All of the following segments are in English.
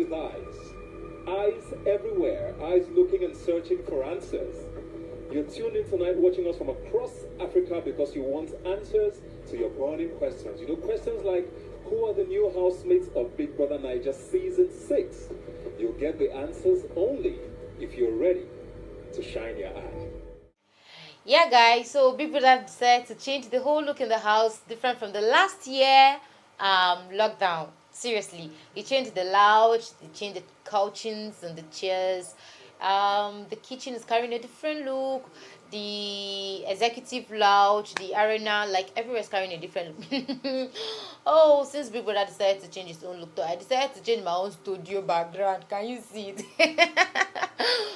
with eyes. Eyes everywhere. Eyes looking and searching for answers. You're tuned in tonight watching us from across Africa because you want answers to your burning questions. You know, questions like, who are the new housemates of Big Brother NAIJA Season 6? You'll get the answers only if you're ready to shine your eye. Yeah, guys, so Big Brother decided to change the whole look in the house, different from the last year lockdown. Seriously, he changed the lounge, they changed the couchings and the chairs. The kitchen is carrying a different look. The executive lounge, the arena, like everywhere is carrying a different look. Oh, since Big Brother decided to change his own look, though, I decided to change my own studio background. Can you see it?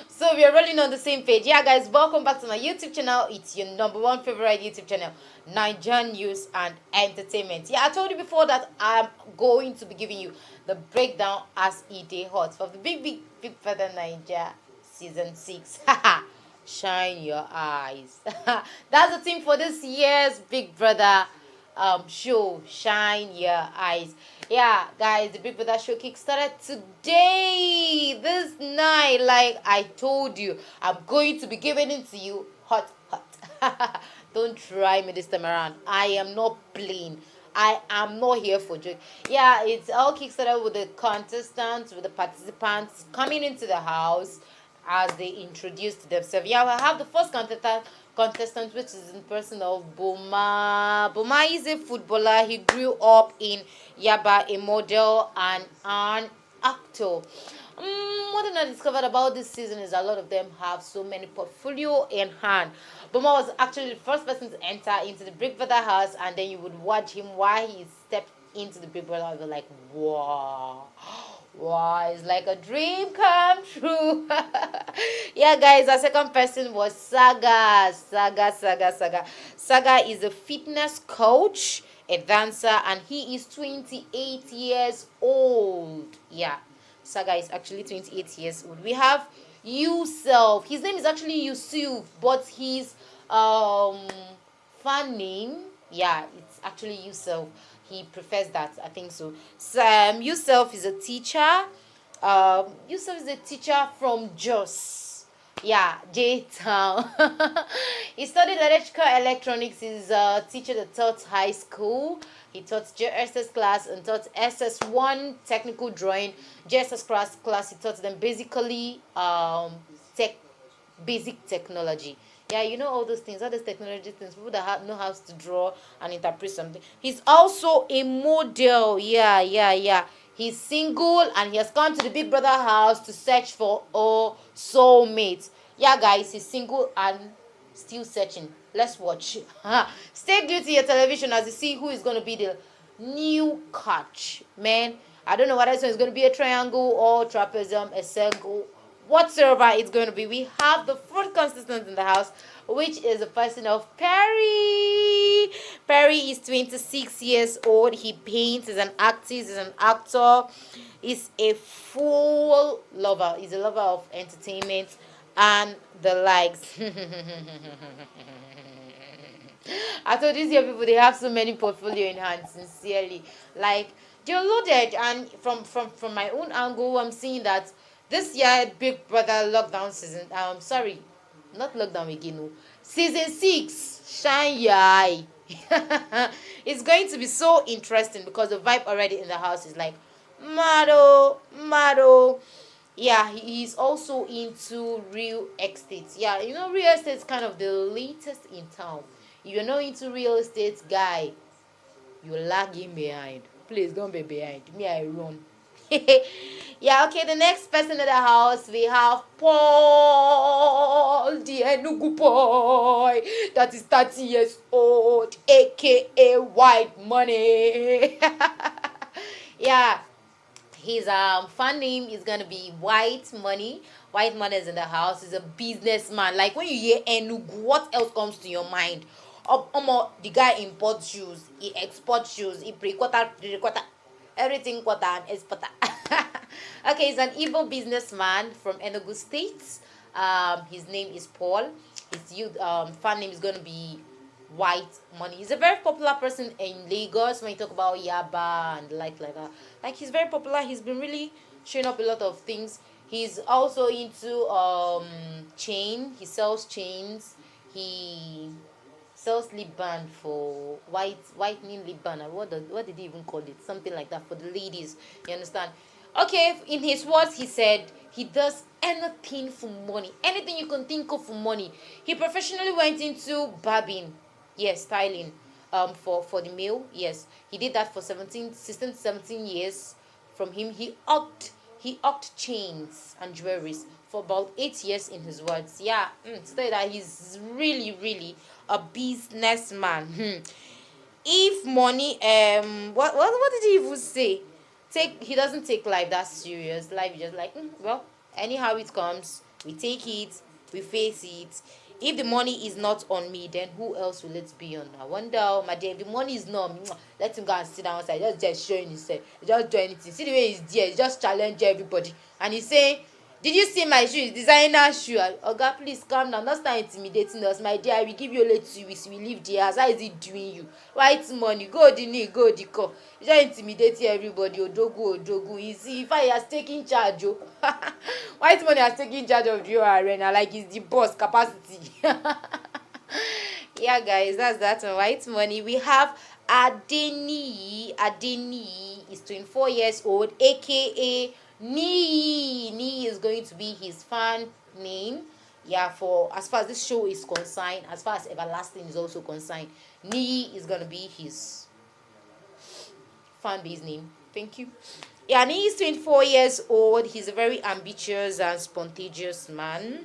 So we are rolling on the same page. Yeah, guys, welcome back to my YouTube channel. It's your number one favorite YouTube channel, NAIJA News and Entertainment. Yeah, I told you before that I'm going to be giving you the breakdown as it day hot for the Big Brother NAIJA Season 6. Shine your eyes. That's the theme for this year's Big Brother show. Shine your eyes. Yeah, guys, the Big Brother show kickstarted today, this night. Like I told you, I'm going to be giving it to you hot. Don't try me this time around. I am not playing. I am not here for joke. Yeah, it's all kickstarted with the contestants, with the participants coming into the house as they introduced themselves. Yeah, we have the first contestant, which is in person of Boma. Boma is a footballer. He grew up in Yaba, a model and an actor. One thing I discovered about this season is a lot of them have so many portfolio in hand. Boma was actually the first person to enter into the Big Brother house, and then you would watch him while he stepped into the Big Brother house. You're like, wow. Wow, it's like a dream come true. Yeah, guys, our second person was Saga. Saga is a fitness coach, a dancer, and he is 28 years old. Yeah, Saga is actually 28 years old. We have Yusuf. His name is actually Yusuf, but his fan name, yeah, it's actually Yusuf. He prefers that, I think so. Yusuf is a teacher. Yusuf is a teacher from Jos. Yeah, J-Town. He studied electrical electronics. He's a teacher that taught high school. He taught JSS class and taught SS1 technical drawing. JSS class he taught them basically basic technology. Yeah, you know all those things, all those technology things, people that know how to draw and interpret something. He's also a model. Yeah. He's single and he has come to the Big Brother house to search for a soulmate. Yeah, guys, he's single and still searching. Let's watch. Stay glued to your television as you see who is going to be the new catch. Man, I don't know what this one is going to be, a triangle or trapezium, a circle, whatsoever it's going to be. We have the fourth contestant in the house, which is the person of Perry. Perry is 26 years old. He paints, is an artist, is an actor, is a full lover. He's a lover of entertainment and the likes. I told these young people they have so many portfolio in hand, sincerely. Like, they're loaded, and from my own angle, I'm seeing that this year, Big Brother lockdown season, sorry, not lockdown again, no. Season 6, shine your eye. It's going to be so interesting because the vibe already in the house is like, Mado. Yeah, he's also into real estate. Yeah, you know, real estate is kind of the latest in town. If you're not into real estate, guy, you're lagging behind. Please don't be behind. Me, I run. Yeah, okay, the next person in the house, we have Paul, the Enugu boy, that is 30 years old, aka White Money. Yeah, his fan name is gonna be White Money. White Money is in the house. He's a businessman. Like, when you hear Enugu, what else comes to your mind? The guy imports shoes, he exports shoes, he pre-quarter, everything quarter and exporter. Okay, he's an evil businessman from Enugu State. His name is Paul. His fan name is gonna be White Money. He's a very popular person in Lagos when you talk about Yaba and like that. Like he's very popular. He's been really showing up a lot of things. He's also into chain. He sells chains. He sells lip balm for whitening lip balm. And what did he even call it? Something like that for the ladies. You understand? Okay, in his words, he said he does anything for money. Anything you can think of for money. He professionally went into barbing. Yes, styling. For the male. Yes. He did that for 16 to 17 years. From him, he ocked chains and jewelries for about 8 years in his words. Yeah, say that he's really, really a businessman. If money, what did he even say? He doesn't take life that serious. Life is just like, well, anyhow it comes, we take it, we face it. If the money is not on me, then who else will it be on? I wonder, my dear, if the money is not on me, let him go and sit down outside, just showing himself, just do anything. See the way he's there, he just challenge everybody, and he's saying, did you see my shoes? Designer shoe. Oga, please calm down. Not start intimidating us, my dear. I will give you only 2 weeks. We leave the house. How is it doing you? White money. Go the knee, go the call. You just intimidating everybody. Odogu. You see, if I has taken charge, oh. White money has taken charge of your arena. Like he's the boss capacity. Yeah, guys, that's that on White Money. We have Adeniyi. Adeniyi is 24 years old, aka Nii is going to be his fan name. Yeah, for as far as this show is concerned, as far as Everlasting is also concerned, Nii is gonna be his fan base name. Thank you. Yeah, Nii is 24 years old. He's a very ambitious and spontaneous man.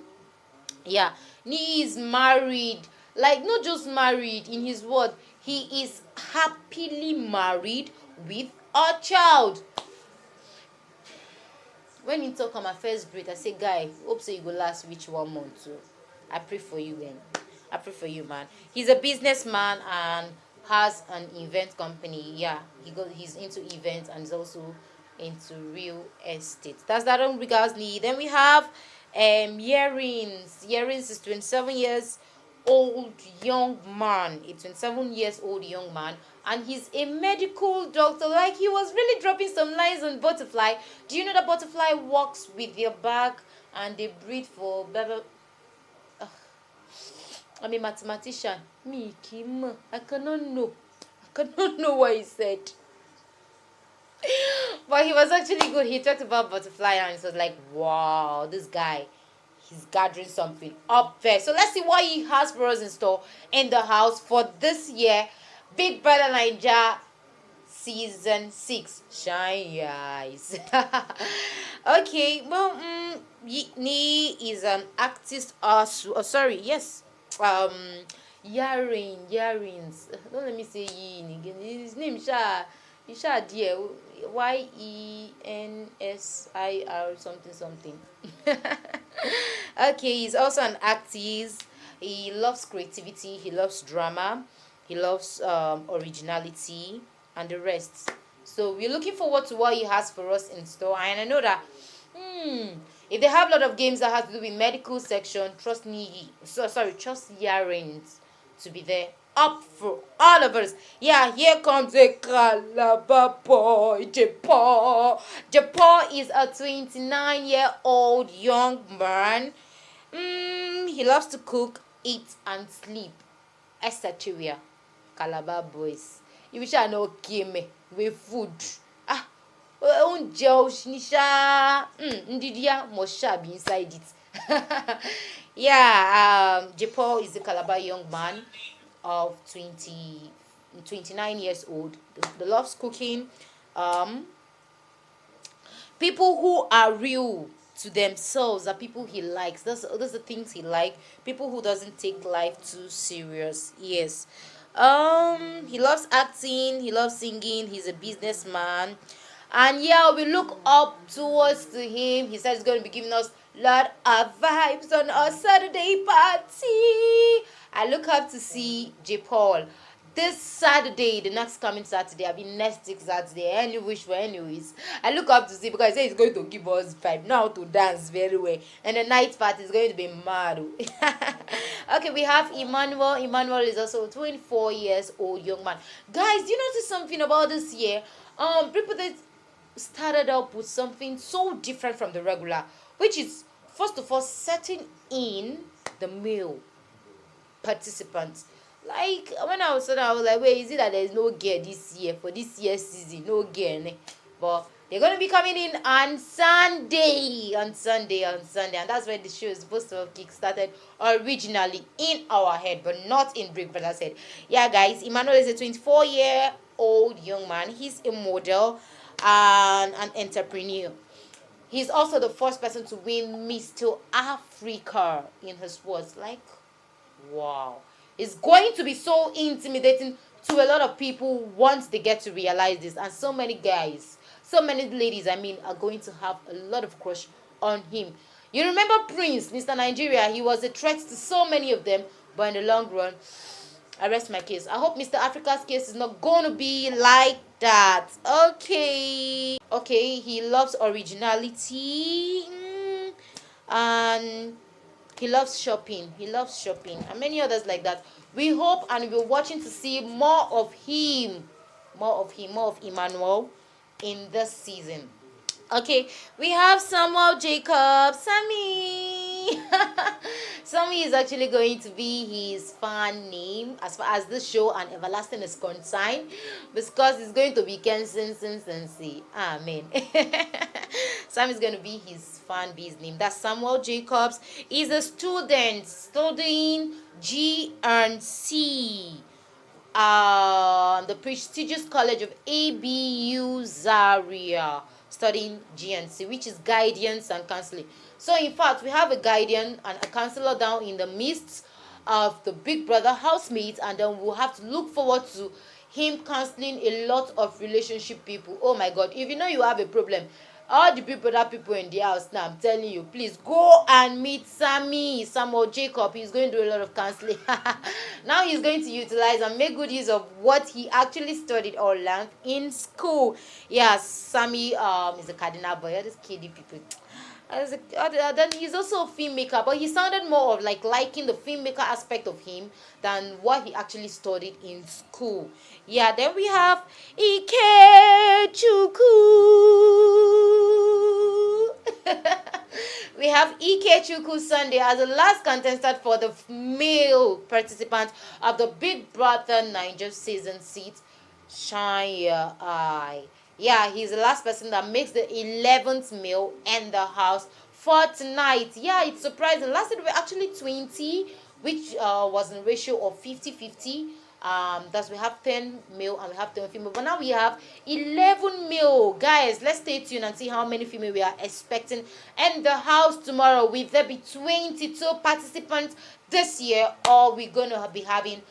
Yeah, Nii is married. Like, not just married, in his word, he is happily married with a child. When he talk on my first breath, I say, guy, hope so you go last reach 1 month too. I pray for you, man. I pray for you, man. He's a businessman and has an event company. Yeah, he's into events and he's also into real estate. That's that on regards Lee. Then we have earrings. Earrings is 27 years old young man, a 27 years old young man, and he's a medical doctor. Like, he was really dropping some lines on butterfly. Do you know that butterfly walks with your back and they breathe for blah, blah. I'm a mathematician. Me, Kim, I cannot know what he said. But he was actually good. He talked about butterfly and it was like, wow, this guy, he's gathering something up there. So let's see what he has for us in store in the house for this year. BBnaija season 6. Shine your eyes. Okay, well, Nii is an artist. Earrings. Don't let me say Yin again. His name dear. YENSIR something. Okay, he's also an artist. He loves creativity. He loves drama. He loves originality and the rest. So we're looking forward to what he has for us in store. And I know that if they have a lot of games that have to do with medical section, trust Earrings to be there up for all of us. Yeah, here comes a Calabar boy, Japaw. Japaw is a 29-year-old young man. He loves to cook, eat, and sleep, etc. Calabar boys. You wish I know game with food. Oúnjẹ oníṣá ndidia must be inside it. Yeah, Japaw is a Calabar young man of 29 years old. The loves cooking. People who are real to themselves are people he likes. Those are the things he like. People who doesn't take life too serious. Yes. He loves acting, he loves singing, he's a businessman. And yeah, we look up towards to him. He said he's going to be giving us a lot of vibes on our Saturday party. I look up to see Japaw. this Saturday, the next coming Saturday, I mean next week Saturday, any wish for anyways. I look up to see because he said he's going to give us vibe, know how to dance very well. And the night party is going to be mad. Okay, we have Emmanuel. Emmanuel is also a 24 years old young man. Guys, do you notice something about this year? People that started up with something so different from the regular, which is first of all setting in the male participants. Like when I was I was like, wait, is it that there's no girl this year for this year's season? No girl, ne? But they're gonna be coming in on Sunday, and that's where the show is supposed to have kick-started originally in our head, but not in Big Brother's head. Yeah, guys, Emmanuel is a 24-year-old young man. He's a model and an entrepreneur. He's also the first person to win Mr. Africa in his words. Like, wow. It's going to be so intimidating to a lot of people once they get to realize this. And so many guys, so many ladies, I mean, are going to have a lot of crush on him. You remember Prince, Mr. Nigeria? He was a threat to so many of them. But in the long run, I rest my case. I hope Mr. Africa's case is not going to be like that. Okay. Okay, he loves originality. And he loves shopping. He loves shopping. And many others like that. We hope and we're watching to see more of him. More of him. More of Emmanuel in this season. Okay, we have Samuel Jacob. Sammy. Sammy is actually going to be his fan name as far as this show and Everlasting is concerned, because it's going to be Kensensensensi. Amen. Sam is going to be his fan base name. That's Samuel Jacobs. He's a student studying GNC, the prestigious college of ABU Zaria, studying GNC, which is guidance and counseling. So in fact, we have a guardian and a counselor down in the midst of the Big Brother housemates, and then we'll have to look forward to him counseling a lot of relationship people. Oh my God, if you know you have a problem, all the Big Brother people in the house now, I'm telling you, please go and meet Samuel Jacob. He's going to do a lot of counseling. Now he's going to utilize and make good use of what he actually studied or learned in school. Yes, Sammy is a cardinal boy. All these kiddie people. Then he's also a filmmaker, but he sounded more of like liking the filmmaker aspect of him than what he actually studied in school. Yeah, then we have Ikechukwu. We have Ikechukwu Sunday as the last contestant for the male participant of the Big Brother NAIJA season seat. Shine your eye. Yeah, he's the last person that makes the 11th male in the house for tonight. Yeah, it's surprising. Last year we were actually 20, which was in a ratio of 50-50. Thus we have 10 male and we have 10 female. But now we have 11 male. Guys, let's stay tuned and see how many female we are expecting in the house tomorrow. Will there be 22 participants this year, or we're going to be having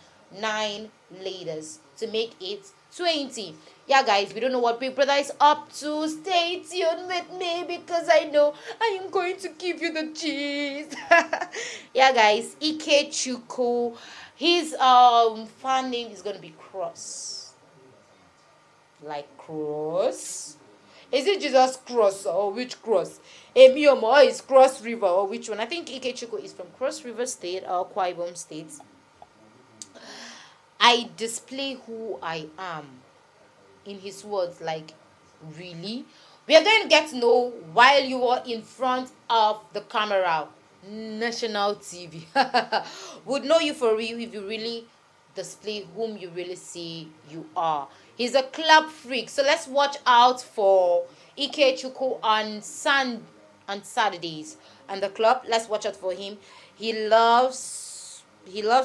9 ladies to make it 20? Yeah, guys, we don't know what Big Brother is up to. Stay tuned with me because I know I am going to give you the cheese. Yeah, guys, Ikechukwu. His fan name is going to be Cross. Like Cross? Is it Jesus Cross or which Cross? Emiomo is Cross River or which one? I think Ikechukwu is from Cross River State or Akwa Ibom State. I display who I am. In his words, like, really? We are going to get to know while you are in front of the camera. National TV would know you for real if you really display whom you really say you are. He's a club freak, so let's watch out for Ikechukwu on Saturdays and the club. Let's watch out for him. He loves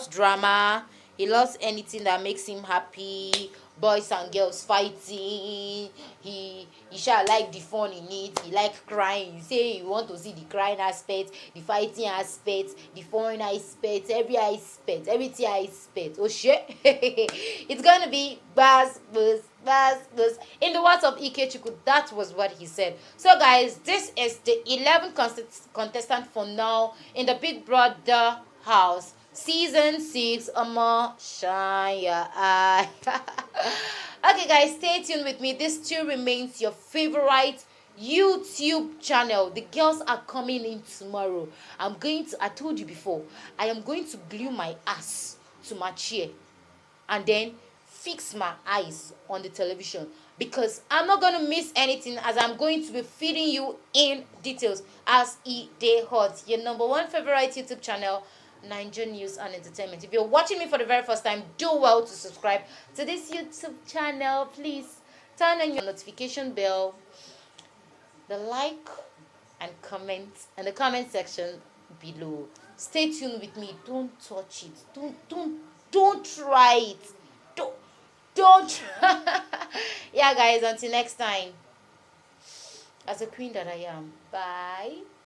drama. He loves anything that makes him happy. Boys and girls fighting. He shall like the fun in it. He like crying. You say you want to see the crying aspect, the fighting aspect, the fun aspect, everything aspect. Oh shit. It's gonna be buzz. In the words of Ikechukwu, that was what he said. So guys, this is the 11th contestant for now in the Big Brother house Season 6, shine your eye. Okay, guys, stay tuned with me. This still remains your favorite YouTube channel. The girls are coming in tomorrow. I told you before, I am going to glue my ass to my chair and then fix my eyes on the television, because I'm not going to miss anything, as I'm going to be feeding you in details as day hot. Your number one favorite YouTube channel, NAIJA News and Entertainment. If you're watching me for the very first time, do well to subscribe to this YouTube channel. Please turn on your notification bell, the like and comment in the comment section below. Stay tuned with me. Don't touch it. Don't try it. Don't Yeah, guys, until next time, as a queen that I am, bye.